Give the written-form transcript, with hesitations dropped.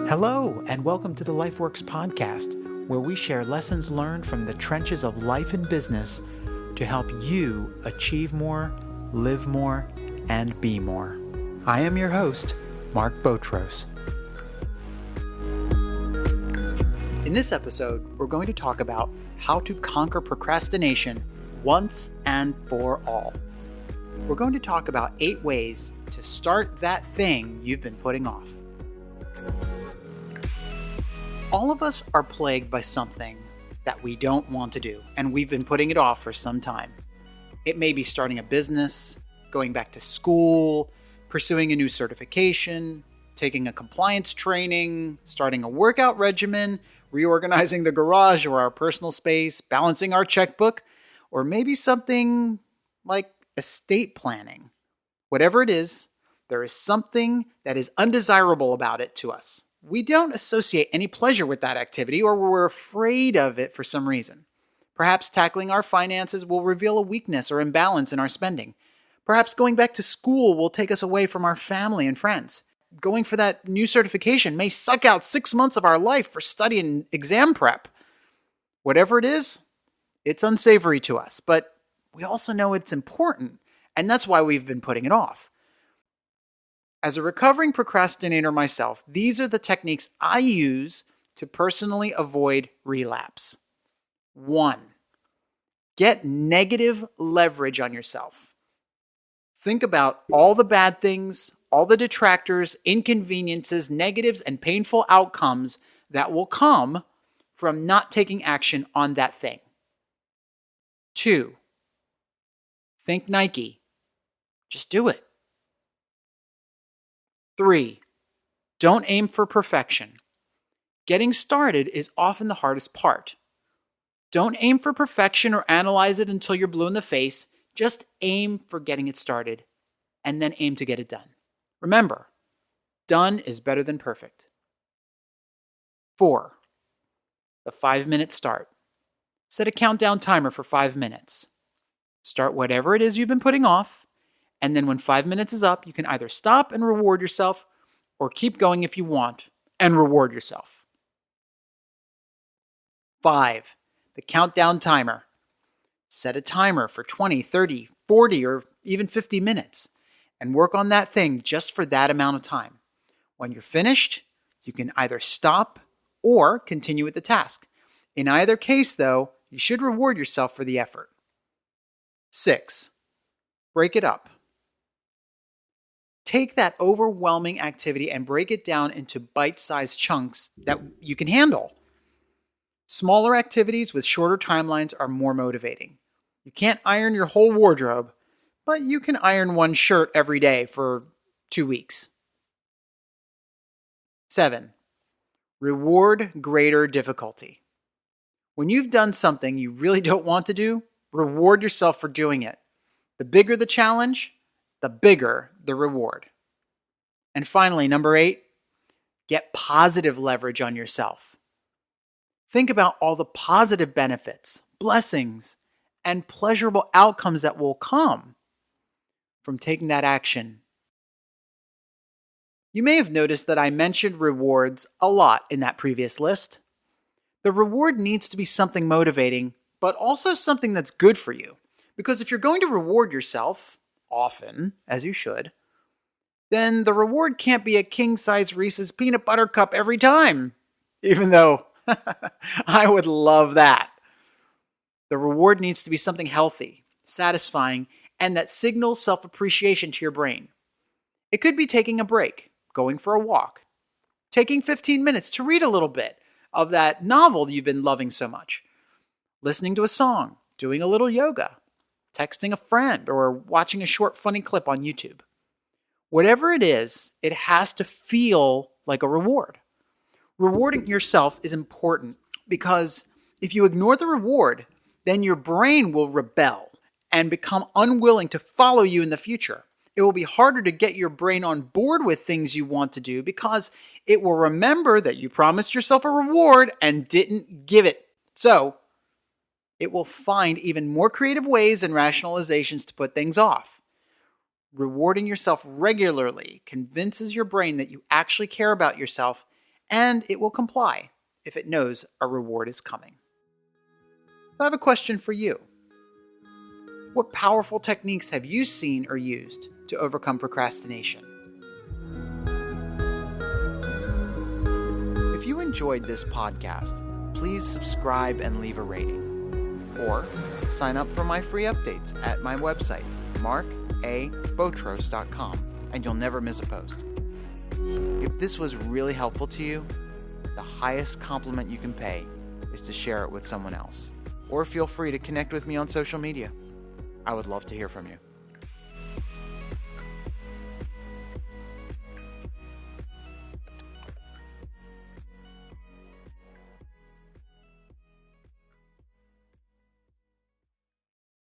Hello, and welcome to the LifeWorks podcast, where we share lessons learned from the trenches of life and business to help you achieve more, live more, and be more. I am your host, Mark Botros. In this episode, we're going to talk about how to conquer procrastination once and for all. We're going to talk about 8 ways to start that thing you've been putting off. All of us are plagued by something that we don't want to do, and we've been putting it off for some time. It may be starting a business, going back to school, pursuing a new certification, taking a compliance training, starting a workout regimen, reorganizing the garage or our personal space, balancing our checkbook, or maybe something like estate planning. Whatever it is, there is something that is undesirable about it to us. We don't associate any pleasure with that activity, or we're afraid of it for some reason. Perhaps tackling our finances will reveal a weakness or imbalance in our spending. Perhaps going back to school will take us away from our family and friends. Going for that new certification may suck out 6 months of our life for study and exam prep. Whatever it is, it's unsavory to us, but we also know it's important, and that's why we've been putting it off. As a recovering procrastinator myself, these are the techniques I use to personally avoid relapse. 1. Get negative leverage on yourself. Think about all the bad things, all the detractors, inconveniences, negatives, and painful outcomes that will come from not taking action on that thing. 2. Think Nike. Just do it. 3. Don't aim for perfection. Getting started is often the hardest part. Don't aim for perfection or analyze it until you're blue in the face. Just aim for getting it started and then aim to get it done. Remember, done is better than perfect. 4. The 5-minute start. Set a countdown timer for 5 minutes. Start whatever it is you've been putting off. And then when 5 minutes is up, you can either stop and reward yourself or keep going if you want and reward yourself. 5. The countdown timer. Set a timer for 20, 30, 40, or even 50 minutes and work on that thing just for that amount of time. When you're finished, you can either stop or continue with the task. In either case, though, you should reward yourself for the effort. 6. Break it up. Take that overwhelming activity and break it down into bite-sized chunks that you can handle. Smaller activities with shorter timelines are more motivating. You can't iron your whole wardrobe, but you can iron one shirt every day for 2 weeks. 7. Reward greater difficulty. When you've done something you really don't want to do, reward yourself for doing it. The bigger the challenge, the bigger the reward. And finally, number 8, get positive leverage on yourself. Think about all the positive benefits, blessings, and pleasurable outcomes that will come from taking that action. You may have noticed that I mentioned rewards a lot in that previous list. The reward needs to be something motivating, but also something that's good for you. Because if you're going to reward yourself, often, as you should, then the reward can't be a king-size Reese's peanut butter cup every time, even though I would love that. The reward needs to be something healthy, satisfying, and that signals self-appreciation to your brain. It could be taking a break, going for a walk, taking 15 minutes to read a little bit of that novel you've been loving so much, listening to a song, doing a little yoga, texting a friend, or watching a short funny clip on YouTube. Whatever it is, it has to feel like a reward. Rewarding yourself is important because if you ignore the reward, then your brain will rebel and become unwilling to follow you in the future. It will be harder to get your brain on board with things you want to do because it will remember that you promised yourself a reward and didn't give it. So, it will find even more creative ways and rationalizations to put things off. Rewarding yourself regularly convinces your brain that you actually care about yourself and it will comply if it knows a reward is coming. So I have a question for you. What powerful techniques have you seen or used to overcome procrastination? If you enjoyed this podcast, please subscribe and leave a rating. Or sign up for my free updates at my website, markabotros.com, and you'll never miss a post. If this was really helpful to you, the highest compliment you can pay is to share it with someone else. Or feel free to connect with me on social media. I would love to hear from you.